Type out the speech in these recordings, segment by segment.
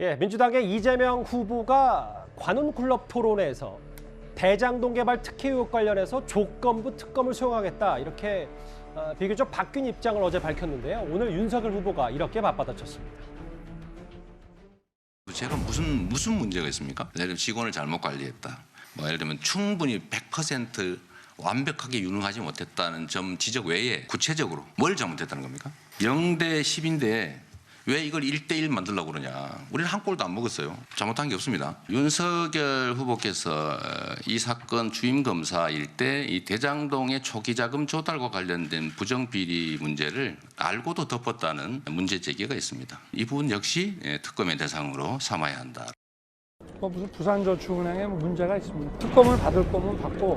예, 민주당의 이재명 후보가 관훈클럽 토론회에서 대장동 개발 특혜 의혹 관련해서 조건부 특검을 수용하겠다 이렇게 비교적 바뀐 입장을 어제 밝혔는데요. 오늘 윤석열 후보가 이렇게 맞받아쳤습니다. 제가 무슨 문제가 있습니까? 예를 들면 직원을 잘못 관리했다. 뭐 예를 들면 충분히 100% 완벽하게 유능하지 못했다는 점 지적 외에 구체적으로 뭘 잘못했다는 겁니까? 0대 10인데 왜 이걸 1대1 만들려고 그러냐. 우리는 한 골도 안 먹었어요. 잘못한 게 없습니다. 윤석열 후보께서 이 사건 주임 검사일 때 이 대장동의 초기 자금 조달과 관련된 부정비리 문제를 알고도 덮었다는 문제 제기가 있습니다. 이 부분 역시 특검의 대상으로 삼아야 한다. 무슨 부산저축은행에 문제가 있습니다. 특검을 받을 거면 받고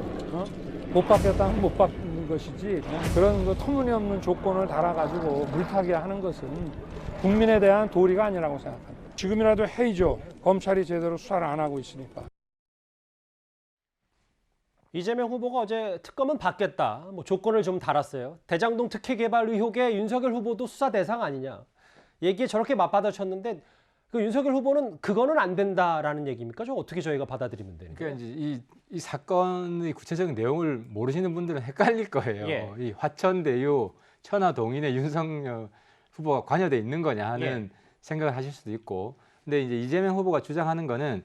못 받겠다면 못 받는 것이지 그런 터무니없는 조건을 달아가지고 물타기 하는 것은 국민에 대한 도리가 아니라고 생각합니다. 지금이라도 해야죠. 검찰이 제대로 수사를 안 하고 있으니까. 이재명 후보가 어제 특검은 받겠다, 조건을 좀 달았어요. 대장동 특혜 개발 의혹에 윤석열 후보도 수사 대상 아니냐. 얘기에 저렇게 맞받아쳤는데 그 윤석열 후보는 그거는 안 된다라는 얘기입니까? 저 어떻게 저희가 받아들이면 되는 거예요? 그러니까 이제 이 사건의 구체적인 내용을 모르시는 분들은 헷갈릴 거예요. 예. 이 화천대유 천화동인에 윤석열 후보가 관여돼 있는 거냐 하는 생각을 하실 수도 있고, 근데 이제 이재명 후보가 주장하는 거는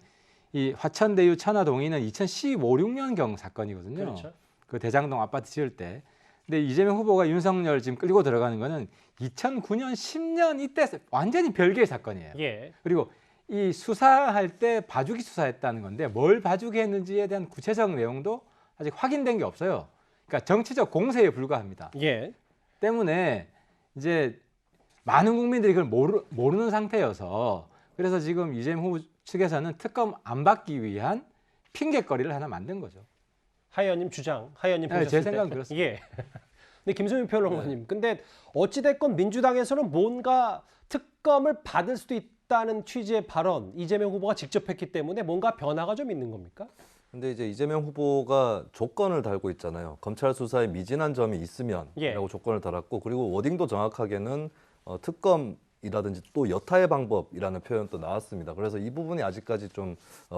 이 화천대유 천화동인은 2015, 16년경 사건이거든요. 그렇죠. 그 대장동 아파트 지을 때. 근데 이재명 후보가 윤석열 지금 끌고 들어가는 거는 2009년, 10년 이때 완전히 별개의 사건이에요. 예. 그리고 이 수사할 때 봐주기 수사했다는 건데 뭘 봐주기 했는지에 대한 구체적 내용도 아직 확인된 게 없어요. 그러니까 정치적 공세에 불과합니다. 예. 때문에 이제 많은 국민들이 그걸 모르는 상태여서 그래서 지금 이재명 후보 측에서는 특검 안 받기 위한 핑계거리를 하나 만든 거죠. 하 의원님 주장, 하 의원님 보셨을 제 생각은 때. 그렇습니다. 예. 근데 김수민 평론가님, 근데 어찌됐건 민주당에서는 뭔가 특검을 받을 수도 있다는 취지의 발언 이재명 후보가 직접 했기 때문에 뭔가 변화가 좀 있는 겁니까? 근데 이제 이재명 후보가 조건을 달고 있잖아요. 검찰 수사에 미진한 점이 있으면이라고 조건을 달았고, 그리고 워딩도 정확하게는 특검이라든지 또 여타의 방법이라는 표현도 나왔습니다. 그래서 이 부분이 아직까지 좀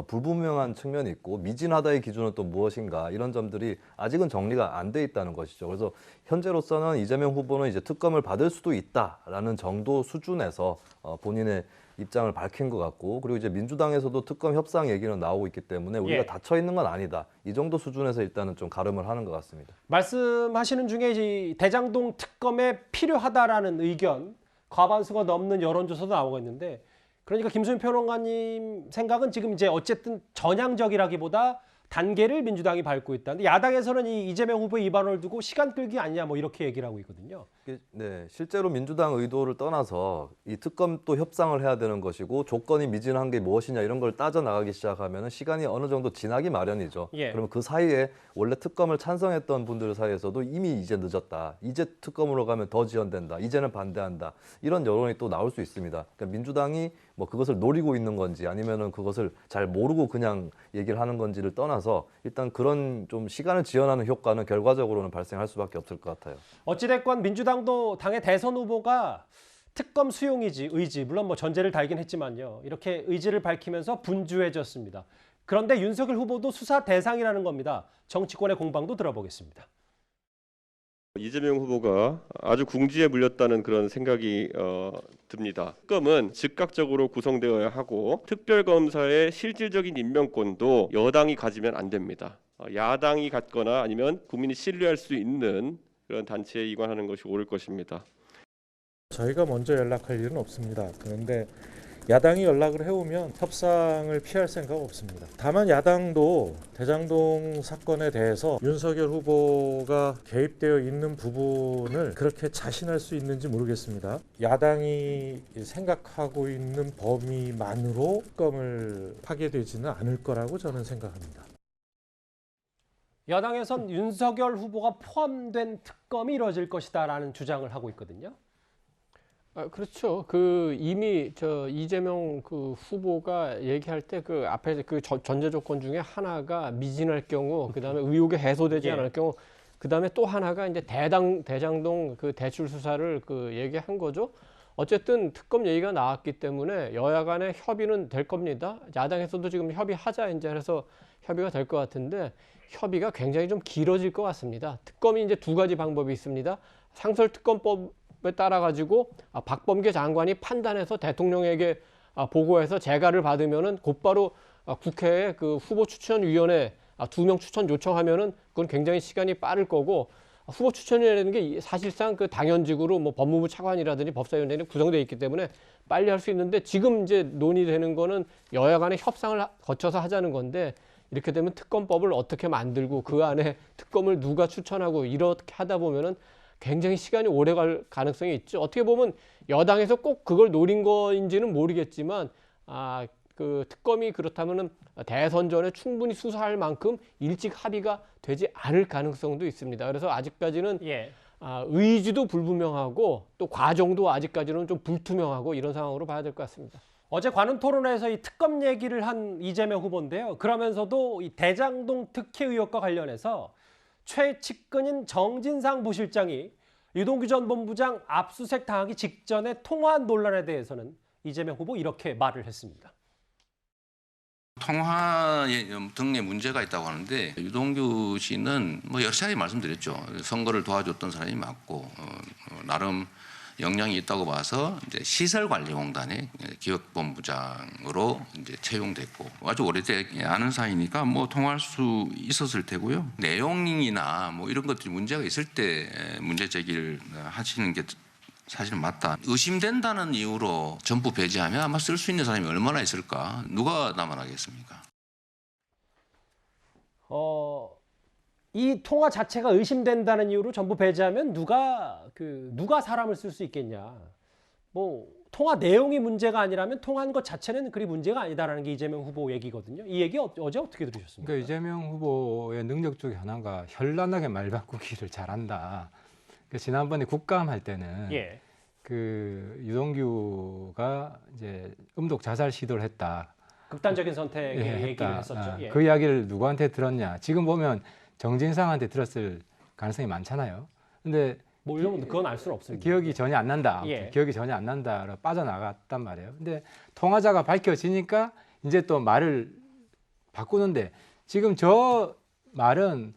불분명한 측면이 있고, 미진하다의 기준은 또 무엇인가, 이런 점들이 아직은 정리가 안 돼 있다는 것이죠. 그래서 현재로서는 이재명 후보는 이제 특검을 받을 수도 있다라는 정도 수준에서 본인의 입장을 밝힌 것 같고, 그리고 이제 민주당에서도 특검 협상 얘기는 나오고 있기 때문에 우리가 닫혀 있는 건 아니다, 이 정도 수준에서 일단은 좀 가름을 하는 것 같습니다. 말씀하시는 중에 이 대장동 특검에 필요하다라는 의견 과반수가 넘는 여론조사도 나오고 있는데, 그러니까 김수민 평론가님 생각은 지금 이제 어쨌든 전향적이라기보다 단계를 민주당이 밟고 있다는데, 야당에서는 이 이재명 후보의 이 발언을 두고 시간 끌기 아니냐 이렇게 얘기를 하고 있거든요. 네, 실제로 민주당 의도를 떠나서 이 특검도 협상을 해야 되는 것이고 조건이 미진한 게 무엇이냐 이런 걸 따져 나가기 시작하면 시간이 어느 정도 지나기 마련이죠. 그러면 그 사이에 원래 특검을 찬성했던 분들 사이에서도 이미 이제 늦었다, 이제 특검으로 가면 더 지연된다, 이제는 반대한다, 이런 여론이 또 나올 수 있습니다. 그러니까 민주당이 뭐 그것을 노리고 있는 건지 아니면은 그것을 잘 모르고 그냥 얘기를 하는 건지를 떠나서 일단 그런 좀 시간을 지연하는 효과는 결과적으로는 발생할 수밖에 없을 것 같아요. 어찌됐건 민주당도 당의 대선 후보가 특검 수용 의지, 물론 뭐 전제를 달긴 했지만요, 이렇게 의지를 밝히면서 분주해졌습니다. 그런데 윤석열 후보도 수사 대상이라는 겁니다. 정치권의 공방도 들어보겠습니다. 이재명 후보가 아주 궁지에 물렸다는 그런 생각이 듭니다. 특검은 즉각적으로 구성되어야 하고 특별검사의 실질적인 임명권도 여당이 가지면 안 됩니다. 야당이 갖거나 아니면 국민이 신뢰할 수 있는 그런 단체에 이관하는 것이 옳을 것입니다. 저희가 먼저 연락할 일은 없습니다. 그런데 야당이 연락을 해오면 협상을 피할 생각 없습니다. 다만 야당도 대장동 사건에 대해서 윤석열 후보가 개입되어 있는 부분을 그렇게 자신할 수 있는지 모르겠습니다. 야당이 생각하고 있는 범위만으로 특검을 하게 되지는 않을 거라고 저는 생각합니다. 여당에선 윤석열 후보가 포함된 특검이 이루어질 것이다라는 주장을 하고 있거든요. 그렇죠. 이미 이재명 후보가 얘기할 때 앞에 전제 조건 중에 하나가 미진할 경우, 그다음에 의혹이 해소되지 않을 경우, 그다음에 또 하나가 이제 대장동 대출 수사를 얘기한 거죠. 어쨌든 특검 얘기가 나왔기 때문에 여야 간의 협의는 될 겁니다. 야당에서도 지금 협의하자 이제 해서 협의가 될 것 같은데 협의가 굉장히 좀 길어질 것 같습니다. 특검이 이제 두 가지 방법이 있습니다. 상설특검법에 따라 가지고 박범계 장관이 판단해서 대통령에게 보고해서 재가를 받으면은 곧바로 국회에 그 후보 추천위원회 2명 추천 요청하면은 그건 굉장히 시간이 빠를 거고, 후보 추천이라는 게 사실상 그 당연직으로 뭐 법무부 차관이라든지 법사위원회는 구성되어 있기 때문에 빨리 할 수 있는데, 지금 이제 논의되는 거는 여야 간의 협상을 거쳐서 하자는 건데, 이렇게 되면 특검법을 어떻게 만들고 그 안에 특검을 누가 추천하고 이렇게 하다 보면은 굉장히 시간이 오래 갈 가능성이 있죠. 어떻게 보면 여당에서 꼭 그걸 노린 거인지는 모르겠지만 그 특검이 그렇다면은 대선 전에 충분히 수사할 만큼 일찍 합의가 되지 않을 가능성도 있습니다. 그래서 아직까지는 의지도 불분명하고 또 과정도 아직까지는 좀 불투명하고 이런 상황으로 봐야 될 것 같습니다. 어제 관훈 토론회에서 이 특검 얘기를 한 이재명 후보인데요. 그러면서도 이 대장동 특혜 의혹과 관련해서 최측근인 정진상 부실장이 유동규 전 본부장 압수수색 당하기 직전에 통화한 논란에 대해서는 이재명 후보 이렇게 말을 했습니다. 통화 등에 문제가 있다고 하는데, 유동규 씨는 뭐 여러 차례 말씀드렸죠. 선거를 도와줬던 사람이 맞고 나름 역량이 있다고 봐서 이제 시설관리공단의 기획본부장으로 이제 채용됐고, 아주 오래되지 않은 사이니까 뭐 통화할 수 있었을 테고요. 내용이나 뭐 이런 것들이 문제가 있을 때 문제 제기를 하시는 게 사실은 맞다. 의심된다는 이유로 전부 배제하면 아마 쓸 수 있는 사람이 얼마나 있을까? 누가 남아나겠습니까? 이 통화 자체가 의심된다는 이유로 전부 배제하면 누가 사람을 쓸 수 있겠냐. 뭐 통화 내용이 문제가 아니라면 통화한 것 자체는 그리 문제가 아니다라는 게 이재명 후보 얘기거든요. 이 얘기 어제 어떻게 들으셨습니까? 그러니까 이재명 후보의 능력 중에 하나가 현란하게 말 바꾸기를 잘한다. 지난번에 국감 할 때는 그 유동규가 이제 음독 자살 시도를 했다. 극단적인 선택의 얘기를 했었죠. 그 이야기를 누구한테 들었냐? 지금 보면 정진상한테 들었을 가능성이 많잖아요. 근데 뭐 이런 그건 알 수는 없습니다. 기억이 전혀 안 난다. 기억이 전혀 안 난다로 빠져나갔단 말이에요. 근데 통화자가 밝혀지니까 이제 또 말을 바꾸는데, 지금 저 말은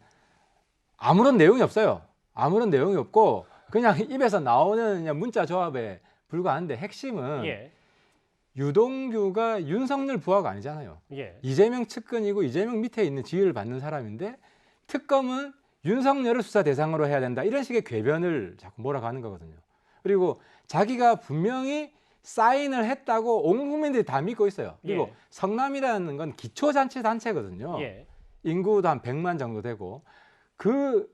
아무런 내용이 없어요. 아무런 내용이 없고 그냥 입에서 나오는 그냥 문자 조합에 불과한데, 핵심은 유동규가 윤석열 부하가 아니잖아요. 이재명 측근이고 이재명 밑에 있는 지위를 받는 사람인데, 특검은 윤석열을 수사 대상으로 해야 된다, 이런 식의 궤변을 자꾸 몰아가는 거거든요. 그리고 자기가 분명히 사인을 했다고 온 국민들이 다 믿고 있어요. 그리고 성남이라는 건 기초자치단체거든요. 인구도 한 100만 정도 되고, 그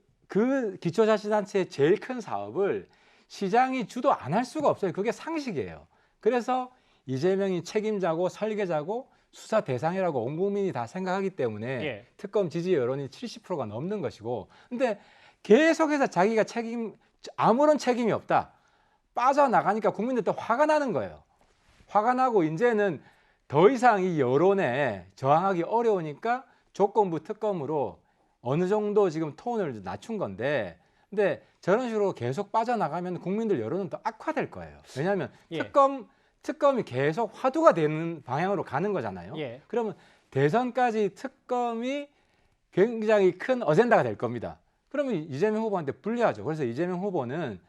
기초자치단체의 제일 큰 사업을 시장이 주도 안 할 수가 없어요. 그게 상식이에요. 그래서 이재명이 책임자고 설계자고 수사 대상이라고 온 국민이 다 생각하기 때문에 특검 지지 여론이 70%가 넘는 것이고, 근데 계속해서 자기가 아무런 책임이 없다, 빠져나가니까 국민들도 화가 나는 거예요. 화가 나고 이제는 더 이상 이 여론에 저항하기 어려우니까 조건부 특검으로 어느 정도 지금 톤을 낮춘 건데, 근데 저런 식으로 계속 빠져나가면 국민들 여론은 더 악화될 거예요. 왜냐하면 특검이 계속 화두가 되는 방향으로 가는 거잖아요. 그러면 대선까지 특검이 굉장히 큰 어젠다가 될 겁니다. 그러면 이재명 후보한테 불리하죠. 그래서 이재명 후보는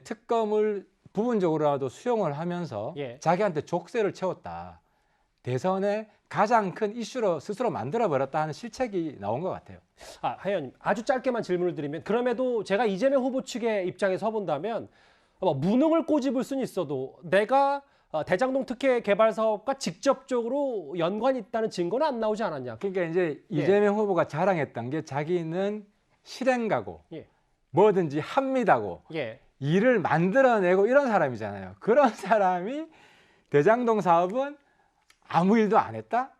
특검을 부분적으로라도 수용을 하면서 자기한테 족쇄를 채웠다, 대선에 가장 큰 이슈로 스스로 만들어버렸다 하는 실책이 나온 것 같아요. 하의원님, 아주 짧게만 질문을 드리면, 그럼에도 제가 이재명 후보 측의 입장에 서본다면 무능을 꼬집을 수는 있어도 내가 대장동 특혜 개발 사업과 직접적으로 연관이 있다는 증거는 안 나오지 않았냐. 그러니까 이제 이재명 후보가 자랑했던 게 자기는 실행가고 뭐든지 합니다고 일을 만들어내고 이런 사람이잖아요. 그런 사람이 대장동 사업은 아무 일도 안 했다?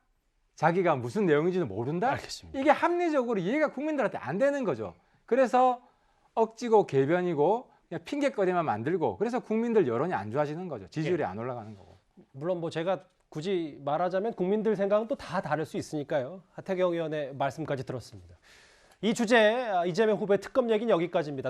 자기가 무슨 내용인지도 모른다? 알겠습니다. 이게 합리적으로 이해가 국민들한테 안 되는 거죠. 그래서 억지고 궤변이고 그냥 핑계거리만 만들고, 그래서 국민들 여론이 안 좋아지는 거죠. 지지율이 안 올라가는 거고. 물론 뭐 제가 굳이 말하자면 국민들 생각은 또 다 다를 수 있으니까요. 하태경 의원의 말씀까지 들었습니다. 이 주제, 이재명 후보의 특검 얘기는 여기까지입니다.